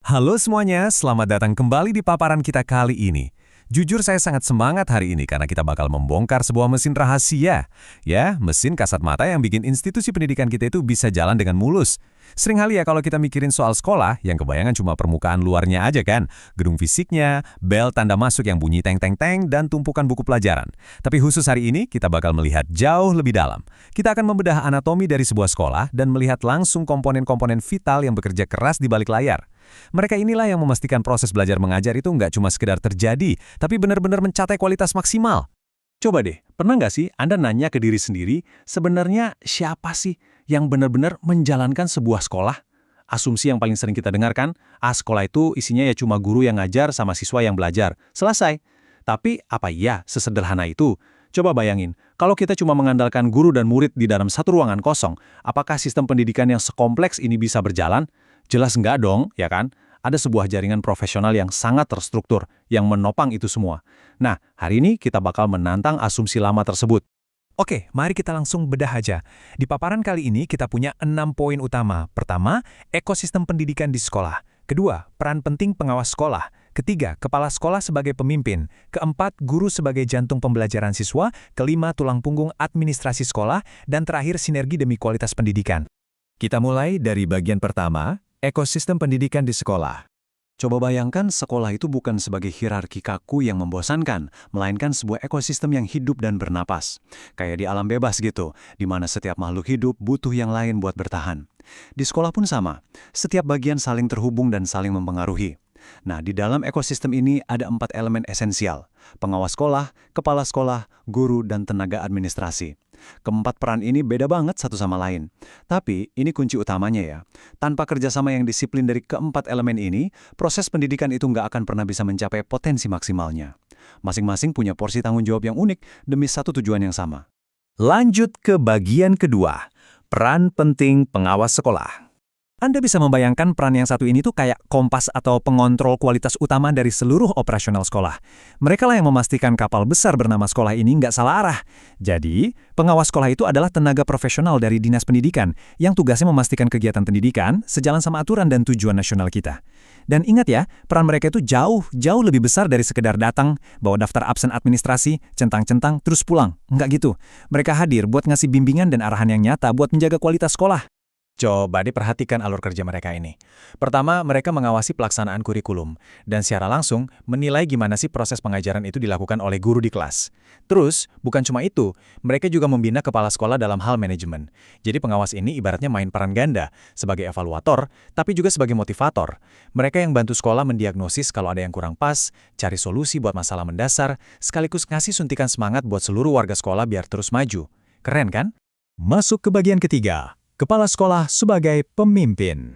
Halo semuanya, selamat datang kembali di paparan kita kali ini. Jujur saya sangat semangat hari ini karena kita bakal membongkar sebuah mesin rahasia. Ya, mesin kasat mata yang bikin institusi pendidikan kita itu bisa jalan dengan mulus. Sering kali ya kalau kita mikirin soal sekolah, yang kebayangan cuma permukaan luarnya aja kan. Gedung fisiknya, bel tanda masuk yang bunyi teng-teng-teng, dan tumpukan buku pelajaran. Tapi khusus hari ini, kita bakal melihat jauh lebih dalam. Kita akan membedah anatomi dari sebuah sekolah dan melihat langsung komponen-komponen vital yang bekerja keras di balik layar. Mereka inilah yang memastikan proses belajar mengajar itu nggak cuma sekedar terjadi, tapi benar-benar mencapai kualitas maksimal. Coba deh, pernah nggak sih Anda nanya ke diri sendiri, sebenarnya siapa sih yang benar-benar menjalankan sebuah sekolah? Asumsi yang paling sering kita dengarkan, sekolah itu isinya ya cuma guru yang ngajar sama siswa yang belajar. Selesai. Tapi apa iya sesederhana itu? Coba bayangin, kalau kita cuma mengandalkan guru dan murid di dalam satu ruangan kosong, apakah sistem pendidikan yang sekompleks ini bisa berjalan? Jelas enggak dong, ya kan? Ada sebuah jaringan profesional yang sangat terstruktur, yang menopang itu semua. Nah, hari ini kita bakal menantang asumsi lama tersebut. Oke, mari kita langsung bedah aja. Di paparan kali ini kita punya 6 poin utama. Pertama, ekosistem pendidikan di sekolah. Kedua, peran penting pengawas sekolah. Ketiga, kepala sekolah sebagai pemimpin. Keempat, guru sebagai jantung pembelajaran siswa. Kelima, tulang punggung administrasi sekolah. Dan terakhir, sinergi demi kualitas pendidikan. Kita mulai dari bagian pertama, ekosistem pendidikan di sekolah. Coba bayangkan sekolah itu bukan sebagai hierarki kaku yang membosankan, melainkan sebuah ekosistem yang hidup dan bernapas. Kayak di alam bebas gitu, di mana setiap makhluk hidup butuh yang lain buat bertahan. Di sekolah pun sama, setiap bagian saling terhubung dan saling mempengaruhi. Nah, di dalam ekosistem ini ada 4 elemen esensial: pengawas sekolah, kepala sekolah, guru, dan tenaga administrasi. Keempat peran ini beda banget satu sama lain. Tapi ini kunci utamanya ya. Tanpa kerjasama yang disiplin dari keempat elemen ini, proses pendidikan itu nggak akan pernah bisa mencapai potensi maksimalnya. Masing-masing punya porsi tanggung jawab yang unik demi satu tujuan yang sama. Lanjut ke bagian kedua, peran penting pengawas sekolah. Anda bisa membayangkan peran yang satu ini tuh kayak kompas atau pengontrol kualitas utama dari seluruh operasional sekolah. Mereka lah yang memastikan kapal besar bernama sekolah ini nggak salah arah. Jadi, pengawas sekolah itu adalah tenaga profesional dari Dinas Pendidikan yang tugasnya memastikan kegiatan pendidikan sejalan sama aturan dan tujuan nasional kita. Dan ingat ya, peran mereka itu jauh lebih besar dari sekedar datang, bawa daftar absen administrasi, centang-centang, terus pulang. Nggak gitu. Mereka hadir buat ngasih bimbingan dan arahan yang nyata buat menjaga kualitas sekolah. Coba diperhatikan alur kerja mereka ini. Pertama, mereka mengawasi pelaksanaan kurikulum, dan secara langsung menilai gimana sih proses pengajaran itu dilakukan oleh guru di kelas. Terus, bukan cuma itu, mereka juga membina kepala sekolah dalam hal manajemen. Jadi pengawas ini ibaratnya main peran ganda, sebagai evaluator, tapi juga sebagai motivator. Mereka yang bantu sekolah mendiagnosis kalau ada yang kurang pas, cari solusi buat masalah mendasar, sekaligus ngasih suntikan semangat buat seluruh warga sekolah biar terus maju. Keren kan? Masuk ke bagian ketiga. Kepala sekolah sebagai pemimpin.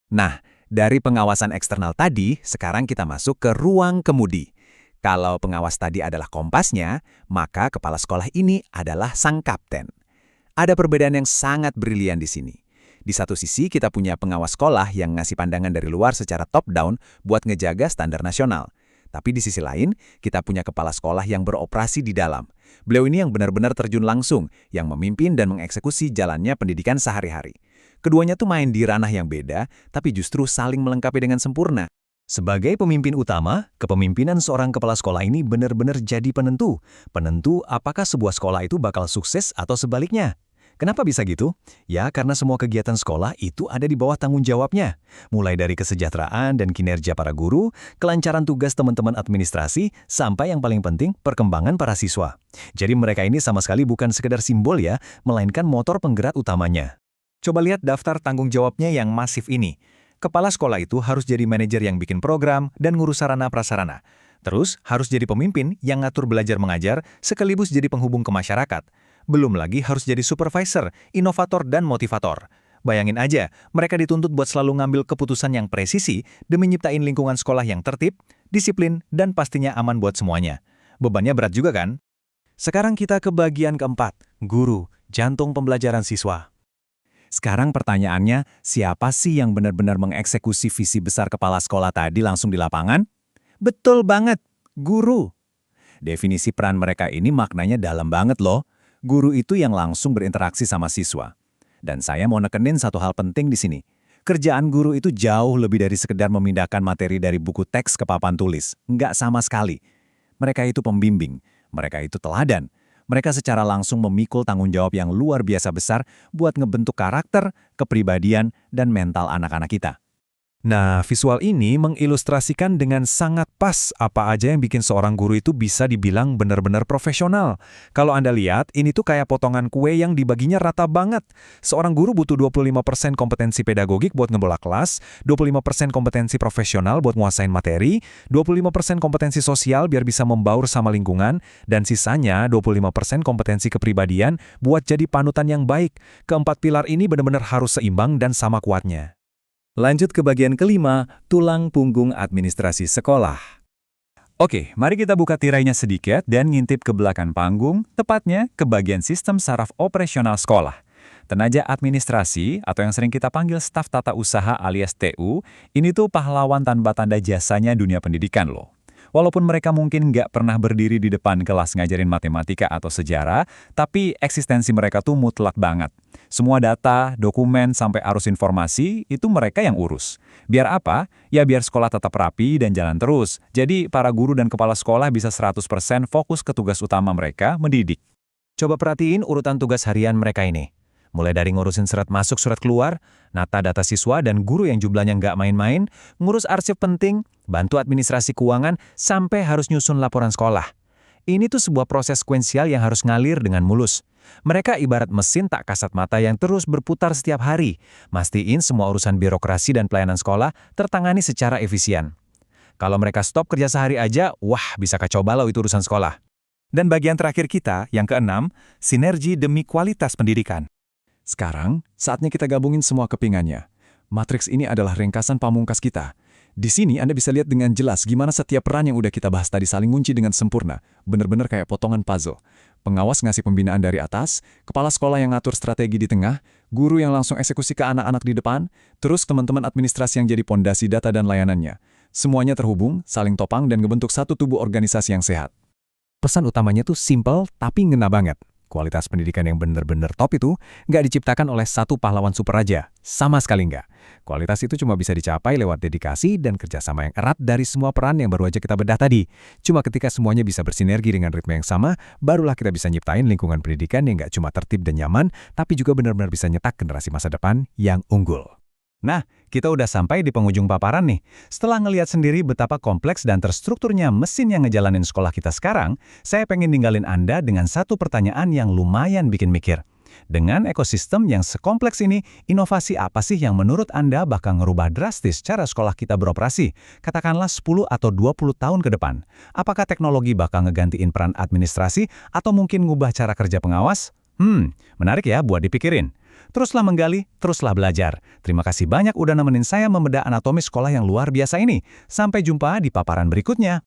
Nah, dari pengawasan eksternal tadi, sekarang kita masuk ke ruang kemudi. Kalau pengawas tadi adalah kompasnya, maka kepala sekolah ini adalah sang kapten. Ada perbedaan yang sangat brilian di sini. Di satu sisi, kita punya pengawas sekolah yang ngasih pandangan dari luar secara top-down buat ngejaga standar nasional. Tapi di sisi lain, kita punya kepala sekolah yang beroperasi di dalam. Beliau ini yang benar-benar terjun langsung, yang memimpin dan mengeksekusi jalannya pendidikan sehari-hari. Keduanya tuh main di ranah yang beda, tapi justru saling melengkapi dengan sempurna. Sebagai pemimpin utama, kepemimpinan seorang kepala sekolah ini benar-benar jadi penentu. Penentu apakah sebuah sekolah itu bakal sukses atau sebaliknya. Kenapa bisa gitu? Ya, karena semua kegiatan sekolah itu ada di bawah tanggung jawabnya. Mulai dari kesejahteraan dan kinerja para guru, kelancaran tugas teman-teman administrasi, sampai yang paling penting, perkembangan para siswa. Jadi mereka ini sama sekali bukan sekedar simbol ya, melainkan motor penggerak utamanya. Coba lihat daftar tanggung jawabnya yang masif ini. Kepala sekolah itu harus jadi manajer yang bikin program dan ngurus sarana-prasarana. Terus, harus jadi pemimpin yang ngatur belajar mengajar, sekaligus jadi penghubung ke masyarakat. Belum lagi harus jadi supervisor, inovator, dan motivator. Bayangin aja, mereka dituntut buat selalu ngambil keputusan yang presisi demi nyiptain lingkungan sekolah yang tertib, disiplin, dan pastinya aman buat semuanya. Bebannya berat juga kan? Sekarang kita ke bagian keempat, guru, jantung pembelajaran siswa. Sekarang pertanyaannya, siapa sih yang benar-benar mengeksekusi visi besar kepala sekolah tadi langsung di lapangan? Betul banget, guru. Definisi peran mereka ini maknanya dalam banget loh. Guru itu yang langsung berinteraksi sama siswa. Dan saya mau nekenin satu hal penting di sini. Kerjaan guru itu jauh lebih dari sekedar memindahkan materi dari buku teks ke papan tulis. Nggak sama sekali. Mereka itu pembimbing, mereka itu teladan. Mereka secara langsung memikul tanggung jawab yang luar biasa besar buat ngebentuk karakter, kepribadian, dan mental anak-anak kita. Nah, visual ini mengilustrasikan dengan sangat pas apa aja yang bikin seorang guru itu bisa dibilang benar-benar profesional. Kalau Anda lihat, ini tuh kayak potongan kue yang dibaginya rata banget. Seorang guru butuh 25% kompetensi pedagogik buat ngelola kelas, 25% kompetensi profesional buat nguasain materi, 25% kompetensi sosial biar bisa membaur sama lingkungan, dan sisanya 25% kompetensi kepribadian buat jadi panutan yang baik. Keempat pilar ini benar-benar harus seimbang dan sama kuatnya. Lanjut ke bagian kelima, tulang punggung administrasi sekolah. Oke, mari kita buka tirainya sedikit dan ngintip ke belakang panggung, tepatnya ke bagian sistem saraf operasional sekolah. Tenaga administrasi, atau yang sering kita panggil staf tata usaha alias TU, ini tuh pahlawan tanpa tanda jasanya dunia pendidikan loh. Walaupun mereka mungkin nggak pernah berdiri di depan kelas ngajarin matematika atau sejarah, tapi eksistensi mereka tuh mutlak banget. Semua data, dokumen, sampai arus informasi, itu mereka yang urus. Biar apa? Ya biar sekolah tetap rapi dan jalan terus. Jadi para guru dan kepala sekolah bisa 100% fokus ke tugas utama mereka, mendidik. Coba perhatiin urutan tugas harian mereka ini. Mulai dari ngurusin surat masuk, surat keluar, nata data siswa dan guru yang jumlahnya nggak main-main, ngurus arsip penting, bantu administrasi keuangan, sampai harus nyusun laporan sekolah. Ini tuh sebuah proses sekuensial yang harus ngalir dengan mulus. Mereka ibarat mesin tak kasat mata yang terus berputar setiap hari, mastiin semua urusan birokrasi dan pelayanan sekolah tertangani secara efisien. Kalau mereka stop kerja sehari aja, wah bisa kacau balau itu urusan sekolah. Dan bagian terakhir kita, yang keenam, sinergi demi kualitas pendidikan. Sekarang, saatnya kita gabungin semua kepingannya. Matriks ini adalah ringkasan pamungkas kita. Di sini Anda bisa lihat dengan jelas gimana setiap peran yang udah kita bahas tadi saling ngunci dengan sempurna. Bener-bener kayak potongan puzzle. Pengawas ngasih pembinaan dari atas, kepala sekolah yang ngatur strategi di tengah, guru yang langsung eksekusi ke anak-anak di depan, terus teman-teman administrasi yang jadi pondasi data dan layanannya. Semuanya terhubung, saling topang, dan ngebentuk satu tubuh organisasi yang sehat. Pesan utamanya tuh simple tapi ngena banget. Kualitas pendidikan yang benar-benar top itu nggak diciptakan oleh satu pahlawan super raja. Sama sekali nggak. Kualitas itu cuma bisa dicapai lewat dedikasi dan kerjasama yang erat dari semua peran yang baru aja kita bedah tadi. Cuma ketika semuanya bisa bersinergi dengan ritme yang sama, barulah kita bisa nyiptain lingkungan pendidikan yang nggak cuma tertib dan nyaman, tapi juga benar-benar bisa nyetak generasi masa depan yang unggul. Nah, kita udah sampai di penghujung paparan nih. Setelah ngelihat sendiri betapa kompleks dan terstrukturnya mesin yang ngejalanin sekolah kita sekarang, saya pengen ninggalin Anda dengan satu pertanyaan yang lumayan bikin mikir. Dengan ekosistem yang sekompleks ini, inovasi apa sih yang menurut Anda bakal ngerubah drastis cara sekolah kita beroperasi? Katakanlah 10 atau 20 tahun ke depan. Apakah teknologi bakal ngegantiin peran administrasi atau mungkin ngubah cara kerja pengawas? Menarik ya buat dipikirin. Teruslah menggali, teruslah belajar. Terima kasih banyak udah nemenin saya membedah anatomi sekolah yang luar biasa ini. Sampai jumpa di paparan berikutnya.